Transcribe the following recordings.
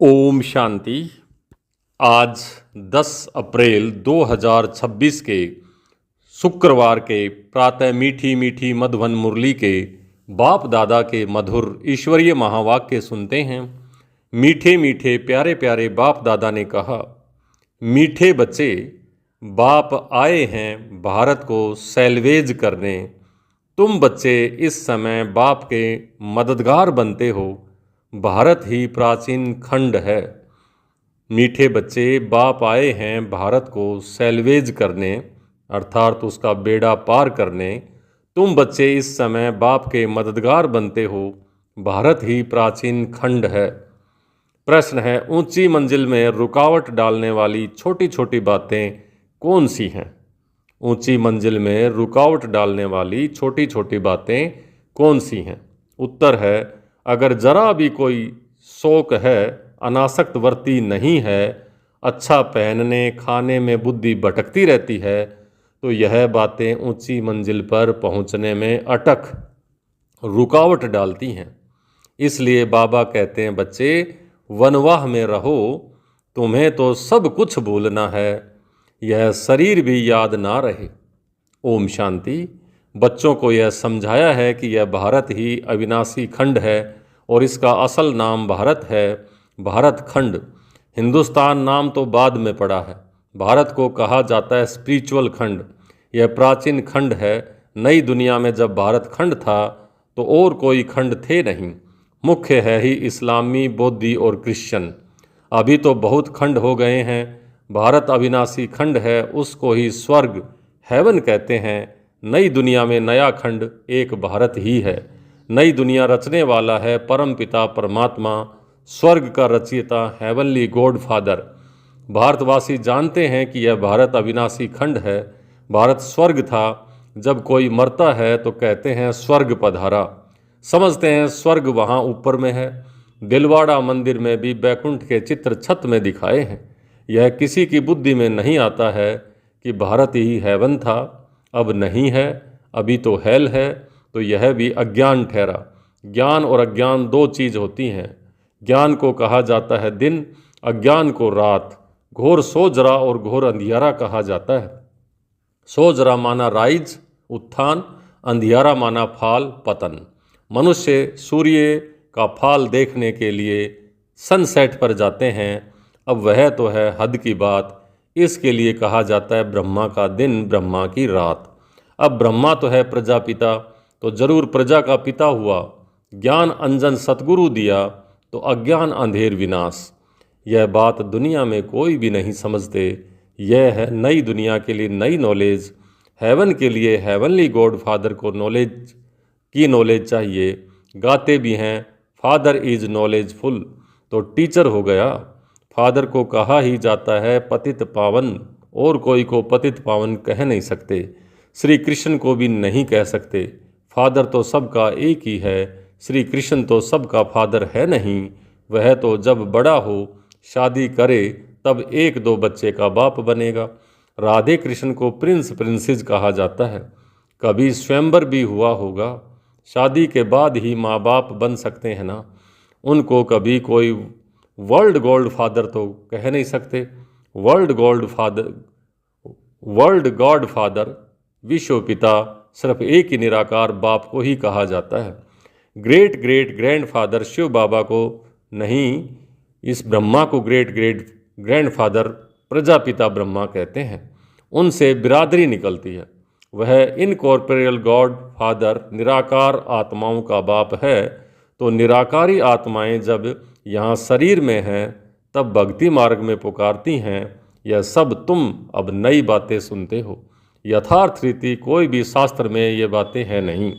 ओम शांति। आज 10 अप्रैल 2026 के शुक्रवार के प्रातः मीठी मीठी मधुवन मुरली के बाप दादा के मधुर ईश्वरीय महावाक्य सुनते हैं। मीठे मीठे प्यारे प्यारे बाप दादा ने कहा, मीठे बच्चे, बाप आए हैं भारत को सैल्वेज करने। तुम बच्चे इस समय बाप के मददगार बनते हो। भारत ही प्राचीन खंड है। मीठे बच्चे, बाप आए हैं भारत को सैल्वेज करने, अर्थात उसका बेड़ा पार करने। तुम बच्चे इस समय बाप के मददगार बनते हो। भारत ही प्राचीन खंड है। प्रश्न है, ऊंची मंजिल में रुकावट डालने वाली छोटी छोटी बातें कौन सी हैं? ऊंची मंजिल में रुकावट डालने वाली छोटी छोटी बातें कौन सी हैं? उत्तर है, अगर जरा भी कोई शौक है, अनासक्त वर्ती नहीं है, अच्छा पहनने खाने में बुद्धि भटकती रहती है, तो यह बातें ऊंची मंजिल पर पहुंचने में अटक रुकावट डालती हैं। इसलिए बाबा कहते हैं, बच्चे वनवाह में रहो, तुम्हें तो सब कुछ भूलना है, यह शरीर भी याद ना रहे। ओम शांति। बच्चों को यह समझाया है कि यह भारत ही अविनाशी खंड है और इसका असल नाम भारत है, भारत खंड। हिंदुस्तान नाम तो बाद में पड़ा है। भारत को कहा जाता है स्पिरिचुअल खंड। यह प्राचीन खंड है। नई दुनिया में जब भारत खंड था तो और कोई खंड थे नहीं। मुख्य है ही इस्लामी, बौद्धि और क्रिश्चियन। अभी तो बहुत खंड हो गए हैं। भारत अविनाशी खंड है, उसको ही स्वर्ग, हेवन कहते हैं। नई दुनिया में नया खंड एक भारत ही है। नई दुनिया रचने वाला है परम पिता परमात्मा, स्वर्ग का रचयिता, हेवनली गॉड फादर। भारतवासी जानते हैं कि यह भारत अविनाशी खंड है। भारत स्वर्ग था। जब कोई मरता है तो कहते हैं स्वर्ग पधारा। समझते हैं स्वर्ग वहाँ ऊपर में है। दिलवाड़ा मंदिर में भी बैकुंठ के चित्र छत में दिखाए हैं। यह किसी की बुद्धि में नहीं आता है कि भारत ही हेवन था, अब नहीं है, अभी तो हेल है। तो यह भी अज्ञान ठहरा। ज्ञान और अज्ञान दो चीज़ होती हैं। ज्ञान को कहा जाता है दिन, अज्ञान को रात। घोर सोजरा और घोर अंधियारा कहा जाता है। सोजरा माना राइज, उत्थान, अंधियारा माना फाल, पतन। मनुष्य सूर्य का फाल देखने के लिए सनसेट पर जाते हैं। अब वह तो है हद की बात। इसके लिए कहा जाता है ब्रह्मा का दिन, ब्रह्मा की रात। अब ब्रह्मा तो है प्रजापिता, तो जरूर प्रजा का पिता हुआ। ज्ञान अंजन सतगुरु दिया तो अज्ञान अंधेर विनाश। यह बात दुनिया में कोई भी नहीं समझते। यह है नई दुनिया के लिए नई नॉलेज। हेवन के लिए हेवनली गॉड फादर को नॉलेज चाहिए। गाते भी हैं फादर इज नॉलेजफुल, तो टीचर हो गया। फादर को कहा ही जाता है पतित पावन, और कोई को पतित पावन कह नहीं सकते। श्री कृष्ण को भी नहीं कह सकते। फादर तो सबका एक ही है। श्री कृष्ण तो सबका फादर है नहीं। वह तो जब बड़ा हो, शादी करे, तब एक दो बच्चे का बाप बनेगा। राधे कृष्ण को प्रिंस प्रिंसेस कहा जाता है। कभी स्वयंवर भी हुआ होगा। शादी के बाद ही माँ बाप बन सकते हैं ना। उनको कभी कोई वर्ल्ड गॉड फादर तो कह नहीं सकते। वर्ल्ड गॉड फादर, विश्व पिता, सिर्फ एक ही निराकार बाप को ही कहा जाता है। Great great grandfather Shiv Baba को नहीं, इस ब्रह्मा को great great grandfather Prajapita Brahma कहते हैं। उनसे बिरादरी निकलती है। वह इनकॉर्पोरियल गॉड फादर निराकार आत्माओं का बाप है। तो निराकारी आत्माएं जब यहाँ शरीर में हैं, तब भक्ति मार्ग में पुकारती हैं। यह सब तुम अब नई बातें सुनते हो। यथार्थ रीति कोई भी शास्त्र में ये बातें हैं नहीं।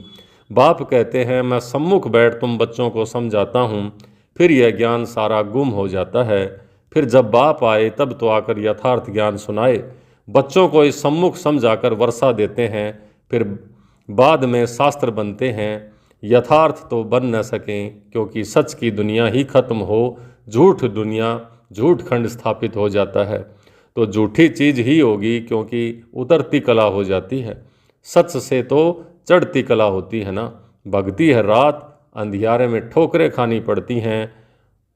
बाप कहते हैं मैं सम्मुख बैठ तुम बच्चों को समझाता हूँ, फिर यह ज्ञान सारा गुम हो जाता है। फिर जब बाप आए तब तो आकर यथार्थ ज्ञान सुनाए। बच्चों को इस सम्मुख समझाकर वर्षा देते हैं, फिर बाद में शास्त्र बनते हैं। यथार्थ तो बन न सकें, क्योंकि सच की दुनिया ही खत्म हो, झूठ दुनिया, झूठ खंड स्थापित हो जाता है। तो झूठी चीज़ ही होगी, क्योंकि उतरती कला हो जाती है। सच से तो चढ़ती कला होती है ना। भक्ति है रात, अंधियारे में ठोकरें खानी पड़ती हैं।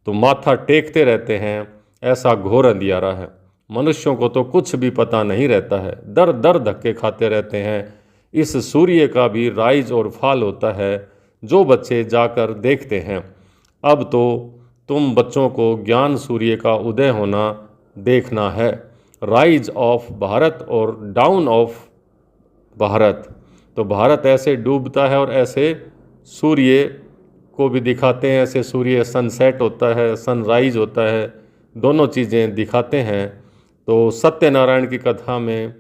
तो माथा टेकते रहते हैं, ऐसा घोर अंधियारा है। मनुष्यों को तो कुछ भी पता नहीं रहता है, दर दर धक्के खाते रहते हैं। इस सूर्य का भी राइज और फॉल होता है, जो बच्चे जाकर देखते हैं। अब तो तुम बच्चों को ज्ञान सूर्य का उदय होना देखना है, राइज ऑफ भारत और डाउन ऑफ भारत। तो भारत ऐसे डूबता है और ऐसे सूर्य को भी दिखाते हैं, ऐसे सूर्य सनसेट होता है, सनराइज होता है, दोनों चीज़ें दिखाते हैं। तो सत्यनारायण की कथा में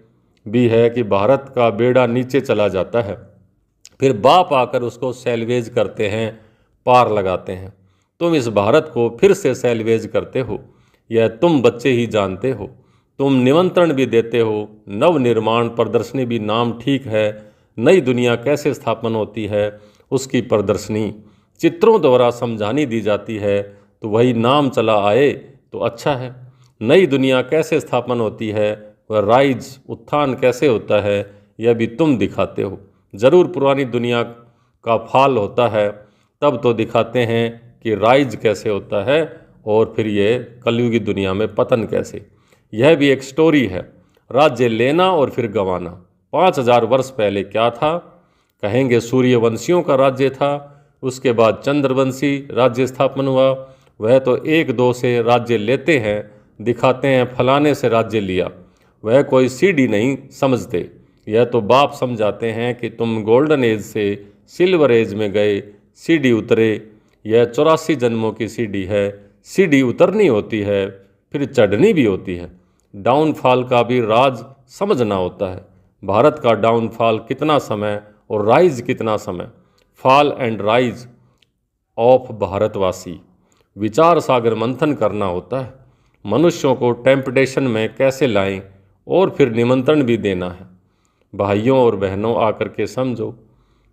भी है कि भारत का बेड़ा नीचे चला जाता है, फिर बाप आकर उसको सैल्वेज करते हैं, पार लगाते हैं। तुम इस भारत को फिर से सैल्वेज करते हो, यह तुम बच्चे ही जानते हो। तुम निमंत्रण भी देते हो, नव निर्माण प्रदर्शनी भी नाम ठीक है। नई दुनिया कैसे स्थापन होती है उसकी प्रदर्शनी चित्रों द्वारा समझानी दी जाती है, तो वही नाम चला आए तो अच्छा है। नई दुनिया कैसे स्थापन होती है, वह राइज उत्थान कैसे होता है, यह भी तुम दिखाते हो। ज़रूर पुरानी दुनिया का फाल होता है, तब तो दिखाते हैं कि राइज कैसे होता है और फिर ये कलयुगी दुनिया में पतन कैसे। यह भी एक स्टोरी है, राज्य लेना और फिर गंवाना। 5000 वर्ष पहले क्या था, कहेंगे सूर्यवंशियों का राज्य था, उसके बाद चंद्रवंशी राज्य स्थापन हुआ। वह तो 1-2 से राज्य लेते हैं, दिखाते हैं फलाने से राज्य लिया, वह कोई सीढ़ी नहीं समझते। यह तो बाप समझाते हैं कि तुम गोल्डन एज से सिल्वर एज में गए, सीढ़ी उतरे। यह 84 जन्मों की सीढ़ी है, सीढ़ी उतरनी होती है, फिर चढ़नी भी होती है। डाउनफॉल का भी राज समझना होता है। भारत का डाउनफॉल कितना समय और राइज कितना समय, फॉल एंड राइज ऑफ भारतवासी। विचार सागर मंथन करना होता है, मनुष्यों को टेम्पटेशन में कैसे लाएं और फिर निमंत्रण भी देना है। भाइयों और बहनों आकर के समझो,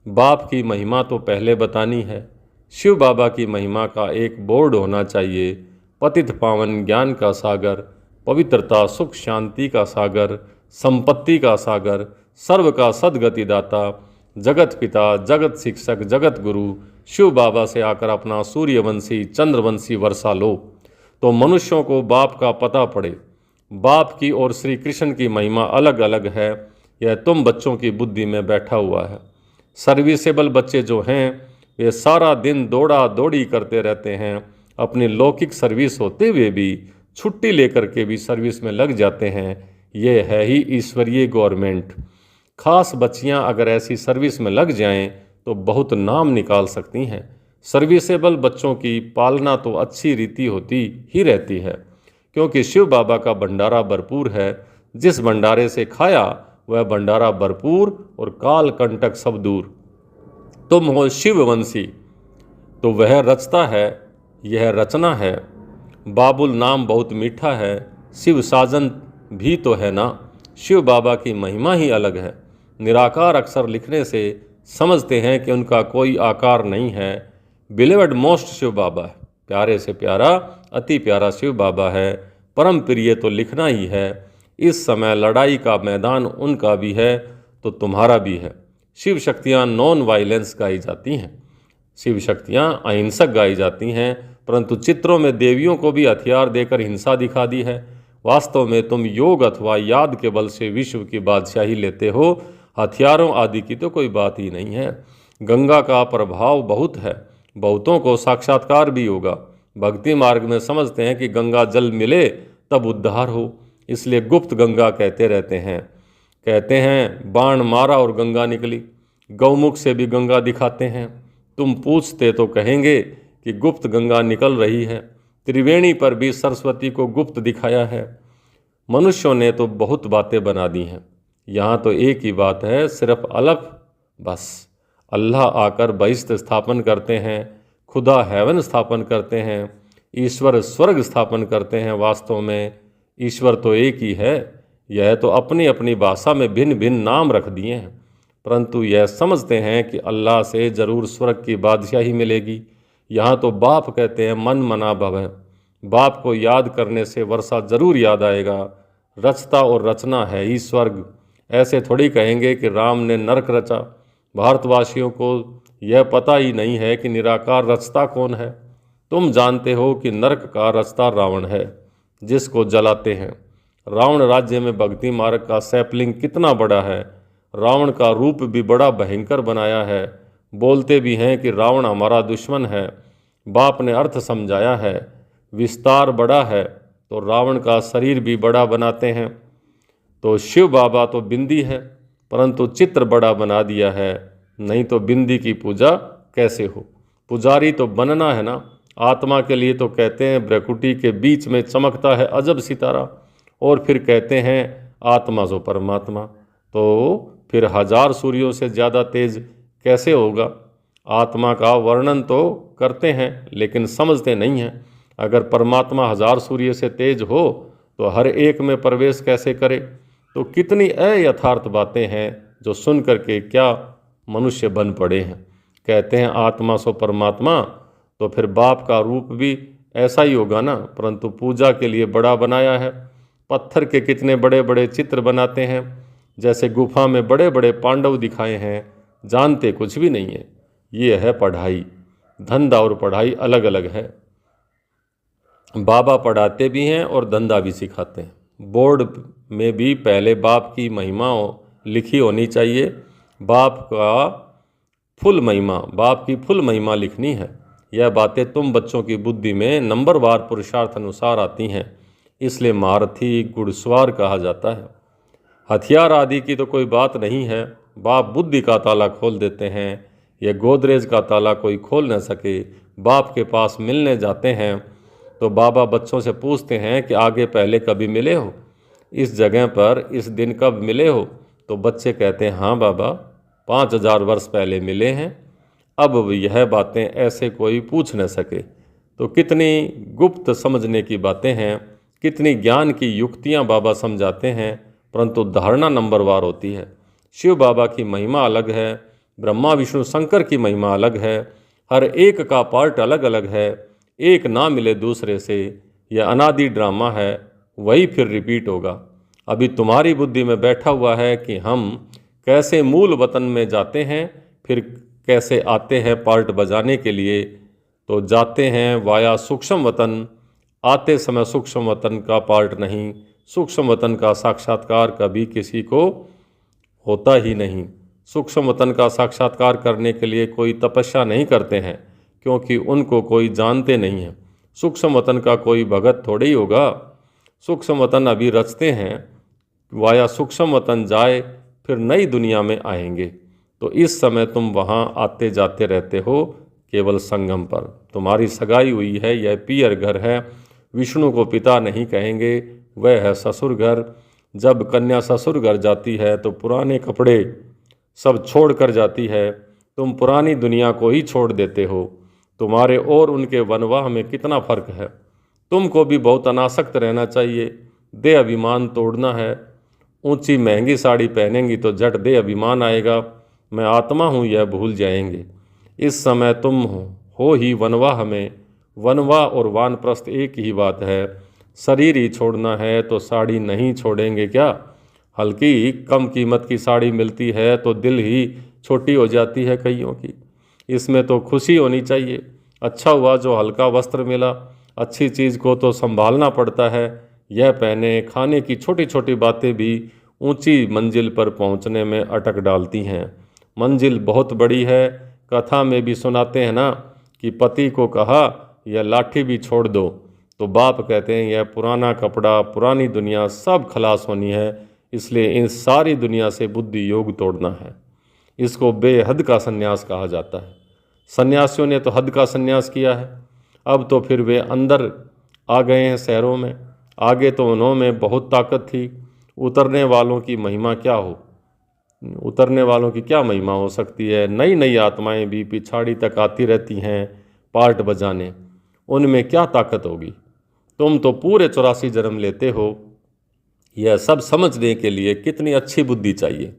बाप की महिमा तो पहले बतानी है। शिव बाबा की महिमा का एक बोर्ड होना चाहिए, पतित पावन ज्ञान का सागर, पवित्रता सुख शांति का सागर, संपत्ति का सागर, सर्व का सद्गति दाता, जगत पिता, जगत शिक्षक, जगत गुरु शिव बाबा से आकर अपना सूर्यवंशी चंद्रवंशी वर्षा लो, तो मनुष्यों को बाप का पता पड़े। बाप की और श्री कृष्ण की महिमा अलग अलग है, यह तुम बच्चों की बुद्धि में बैठा हुआ है। सर्विसेबल बच्चे जो हैं वे सारा दिन दौड़ा दौड़ी करते रहते हैं, अपनी लौकिक सर्विस होते हुए भी छुट्टी लेकर के भी सर्विस में लग जाते हैं। ये है ही ईश्वरीय गवर्नमेंट। खास बच्चियां अगर ऐसी सर्विस में लग जाएं तो बहुत नाम निकाल सकती हैं। सर्विसेबल बच्चों की पालना तो अच्छी रीति होती ही रहती है, क्योंकि शिव बाबा का भंडारा भरपूर है। जिस भंडारे से खाया वह भंडारा भरपूर और काल कंटक सब दूर। तुम हो शिववंशी तो वह रचता है, यह रचना है। बाबुल नाम बहुत मीठा है, शिव साजन भी तो है ना। शिव बाबा की महिमा ही अलग है। निराकार अक्षर लिखने से समझते हैं कि उनका कोई आकार नहीं है। बिलेवड मोस्ट शिव बाबा है, प्यारे से प्यारा अति प्यारा शिव बाबा है। परम प्रिय तो लिखना ही है। इस समय लड़ाई का मैदान उनका भी है तो तुम्हारा भी है। शिव शक्तियाँ नॉन वायलेंस गाई जाती हैं, शिव शक्तियाँ अहिंसक गाई जाती हैं, परंतु चित्रों में देवियों को भी हथियार देकर हिंसा दिखा दी है। वास्तव में तुम योग अथवा याद के बल से विश्व की बादशाही लेते हो, हथियारों आदि की तो कोई बात ही नहीं है। गंगा का प्रभाव बहुत है, बहुतों को साक्षात्कार भी होगा। भक्ति मार्ग में समझते हैं कि गंगा जल मिले तब उद्धार हो, इसलिए गुप्त गंगा कहते रहते हैं। कहते हैं बाण मारा और गंगा निकली, गौमुख से भी गंगा दिखाते हैं। तुम पूछते तो कहेंगे कि गुप्त गंगा निकल रही है। त्रिवेणी पर भी सरस्वती को गुप्त दिखाया है। मनुष्यों ने तो बहुत बातें बना दी हैं, यहाँ तो एक ही बात है, सिर्फ अलग बस। अल्लाह आकर बहिष्त स्थापन करते हैं, खुदा हेवन स्थापन करते हैं, ईश्वर स्वर्ग स्थापन करते हैं। वास्तव में ईश्वर तो एक ही है। यह तो अपनी अपनी भाषा में भिन्न भिन्न नाम रख दिए हैं, परंतु यह समझते हैं कि अल्लाह से ज़रूर स्वर्ग की बादशाही मिलेगी। यहाँ तो बाप कहते हैं मन मना भव। बाप को याद करने से वर्षा ज़रूर याद आएगा। रचता और रचना है ही स्वर्ग। ऐसे थोड़ी कहेंगे कि राम ने नरक रचा। भारतवासियों को यह पता ही नहीं है कि निराकार रचता कौन है। तुम जानते हो कि नरक का रास्ता रावण है, जिसको जलाते हैं। रावण राज्य में भक्ति मार्ग का सैपलिंग कितना बड़ा है। रावण का रूप भी बड़ा भयंकर बनाया है। बोलते भी हैं कि रावण हमारा दुश्मन है। बाप ने अर्थ समझाया है। विस्तार बड़ा है तो रावण का शरीर भी बड़ा बनाते हैं। तो शिव बाबा तो बिंदी है, परंतु चित्र बड़ा बना दिया है, नहीं तो बिंदी की पूजा कैसे हो। पुजारी तो बनना है ना। आत्मा के लिए तो कहते हैं भ्रकुटी के बीच में चमकता है अजब सितारा, और फिर कहते हैं आत्मा जो परमात्मा, तो फिर 1000 सूर्यों से ज़्यादा तेज कैसे होगा। आत्मा का वर्णन तो करते हैं लेकिन समझते नहीं हैं। अगर परमात्मा 1000 सूर्य से तेज हो तो हर एक में प्रवेश कैसे करे। तो कितनी अयथार्थ बातें हैं जो सुन करके क्या मनुष्य बन पड़े हैं। कहते हैं आत्मा सो परमात्मा, तो फिर बाप का रूप भी ऐसा ही होगा ना, परंतु पूजा के लिए बड़ा बनाया है। पत्थर के कितने बड़े बड़े चित्र बनाते हैं, जैसे गुफा में बड़े बड़े पांडव दिखाए हैं। जानते कुछ भी नहीं है। ये है पढ़ाई। धंधा और पढ़ाई अलग अलग है। बाबा पढ़ाते भी हैं और धंधा भी सिखाते हैं। बोर्ड में भी पहले बाप की महिमा लिखी होनी चाहिए। बाप की फुल महिमा लिखनी है। यह बातें तुम बच्चों की बुद्धि में नंबरवार पुरुषार्थ अनुसार आती हैं, इसलिए महारथी घुड़सवार कहा जाता है। हथियार आदि की तो कोई बात नहीं है। बाप बुद्धि का ताला खोल देते हैं। यह गोदरेज का ताला कोई खोल न सके। बाप के पास मिलने जाते हैं तो बाबा बच्चों से पूछते हैं कि आगे पहले कभी मिले हो, इस जगह पर इस दिन कब मिले हो। तो बच्चे कहते हैं हाँ बाबा, 5000 वर्ष पहले मिले हैं। अब यह बातें ऐसे कोई पूछ न सके। तो कितनी गुप्त समझने की बातें हैं, कितनी ज्ञान की युक्तियां बाबा समझाते हैं, परंतु धारणा नंबरवार होती है। शिव बाबा की महिमा अलग है, ब्रह्मा विष्णु शंकर की महिमा अलग है। हर एक का पार्ट अलग अलग है, एक ना मिले दूसरे से। यह अनादि ड्रामा है, वही फिर रिपीट होगा। अभी तुम्हारी बुद्धि में बैठा हुआ है कि हम कैसे मूल वतन में जाते हैं, फिर कैसे आते हैं पार्ट बजाने के लिए। तो जाते हैं वाया सूक्ष्म वतन, आते समय सूक्ष्म वतन का पार्ट नहीं। सूक्ष्म वतन का साक्षात्कार कभी किसी को होता ही नहीं। सूक्ष्म वतन का साक्षात्कार करने के लिए कोई तपस्या नहीं करते हैं, क्योंकि उनको कोई जानते नहीं है। सूक्ष्म वतन का कोई भगत थोड़े ही होगा। सूक्ष्म वतन अभी रचते हैं, वाया सूक्ष्म वतन जाए फिर नई दुनिया में आएंगे। तो इस समय तुम वहाँ आते जाते रहते हो केवल संगम पर। तुम्हारी सगाई हुई है, यह पियर घर है। विष्णु को पिता नहीं कहेंगे, वह है ससुर घर। जब कन्या ससुर घर जाती है तो पुराने कपड़े सब छोड़ कर जाती है। तुम पुरानी दुनिया को ही छोड़ देते हो। तुम्हारे और उनके वनवाह में कितना फर्क है। तुमको भी बहुत अनासक्त रहना चाहिए। दे अभिमान तोड़ना है। ऊंची महंगी साड़ी पहनेंगी तो झट दे अभिमान आएगा। मैं आत्मा हूँ यह भूल जाएंगे। इस समय तुम हो ही वनवाह में। वनवाह और वानप्रस्थ एक ही बात है। शरीर ही छोड़ना है तो साड़ी नहीं छोड़ेंगे क्या। हल्की कम कीमत की साड़ी मिलती है तो दिल ही छोटी हो जाती है कईयों की। इसमें तो खुशी होनी चाहिए। अच्छा हुआ जो हल्का वस्त्र मिला। अच्छी चीज़ को तो संभालना पड़ता है। यह पहने खाने की छोटी छोटी बातें भी ऊंची मंजिल पर पहुंचने में अटक डालती हैं। मंजिल बहुत बड़ी है। कथा में भी सुनाते हैं ना कि पति को कहा यह लाठी भी छोड़ दो, तो बाप कहते हैं यह पुराना कपड़ा पुरानी दुनिया सब खलास होनी है, इसलिए इन सारी दुनिया से बुद्धि योग तोड़ना है। इसको बेहद का संन्यास कहा जाता है। सन्यासियों ने तो हद का संन्यास किया है। अब तो फिर वे अंदर आ गए हैं शहरों में। आगे तो उन्होंने बहुत ताकत थी। उतरने वालों की महिमा क्या हो। उतरने वालों की क्या महिमा हो सकती है। नई नई आत्माएं भी पिछाड़ी तक आती रहती हैं पार्ट बजाने। उनमें क्या ताकत होगी। तुम तो पूरे 84 जन्म लेते हो। यह सब समझने के लिए कितनी अच्छी बुद्धि चाहिए।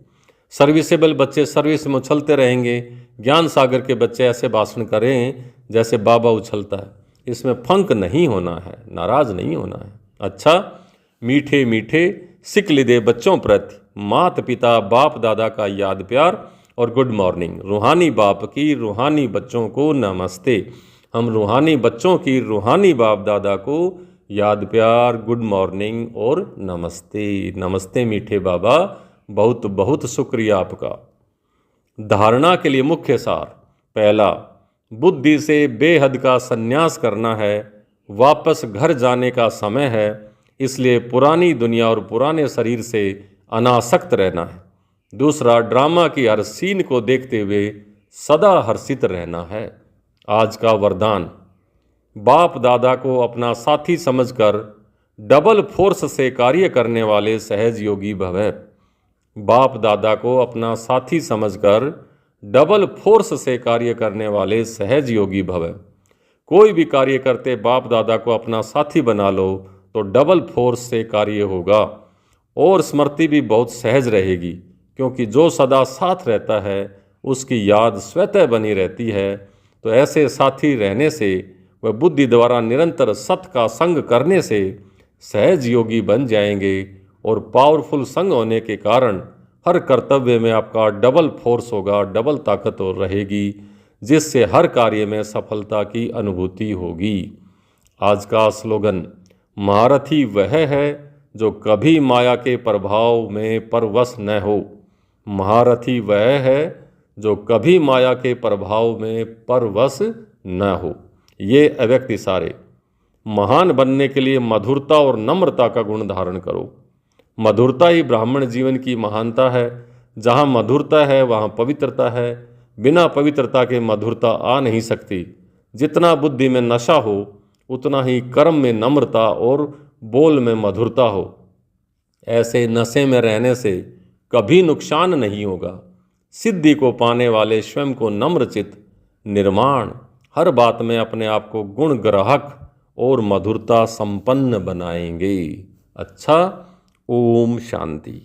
सर्विसेबल बच्चे सर्विस में उछलते रहेंगे। ज्ञान सागर के बच्चे ऐसे भाषण करें जैसे बाबा उछलता है। इसमें फंक नहीं होना है, नाराज नहीं होना है। अच्छा, मीठे मीठे सिकल दे बच्चों प्रति माता पिता बाप दादा का याद प्यार और गुड मॉर्निंग। रूहानी बाप की रूहानी बच्चों को नमस्ते। हम रूहानी बच्चों की रूहानी बाप दादा को याद प्यार, गुड मॉर्निंग और नमस्ते। नमस्ते मीठे बाबा, बहुत बहुत शुक्रिया आपका। धारणा के लिए मुख्य सार। पहला, बुद्धि से बेहद का संन्यास करना है। वापस घर जाने का समय है, इसलिए पुरानी दुनिया और पुराने शरीर से अनासक्त रहना है। दूसरा, ड्रामा की हर सीन को देखते हुए सदा हर्षित रहना है। आज का वरदान, बाप दादा को अपना साथी समझकर डबल फोर्स से कार्य करने वाले सहज योगी भव। बाप दादा को अपना साथी समझकर डबल फोर्स से कार्य करने वाले सहज योगी भव। कोई भी कार्य करते बाप दादा को अपना साथी बना लो तो डबल फोर्स से कार्य होगा और स्मृति भी बहुत सहज रहेगी, क्योंकि जो सदा साथ रहता है उसकी याद स्वतः बनी रहती है। तो ऐसे साथी रहने से वह बुद्धि द्वारा निरंतर सत का संग करने से सहज योगी बन जाएंगे और पावरफुल संग होने के कारण हर कर्तव्य में आपका डबल फोर्स होगा, डबल ताकत रहेगी, जिससे हर कार्य में सफलता की अनुभूति होगी। आज का स्लोगन, महारथी वह है जो कभी माया के प्रभाव में परवश न हो। महारथी वह है जो कभी माया के प्रभाव में परवश न हो। ये अव्यक्त इशारे। महान बनने के लिए मधुरता और नम्रता का गुण धारण करो। मधुरता ही ब्राह्मण जीवन की महानता है। जहाँ मधुरता है वहाँ पवित्रता है। बिना पवित्रता के मधुरता आ नहीं सकती। जितना बुद्धि में नशा हो उतना ही कर्म में नम्रता और बोल में मधुरता हो। ऐसे नशे में रहने से कभी नुकसान नहीं होगा। सिद्धि को पाने वाले स्वयं को नम्रचित, निर्माण, हर बात में अपने आप को गुण ग्राहक और मधुरता संपन्न बनाएंगे। अच्छा, ओम शांति।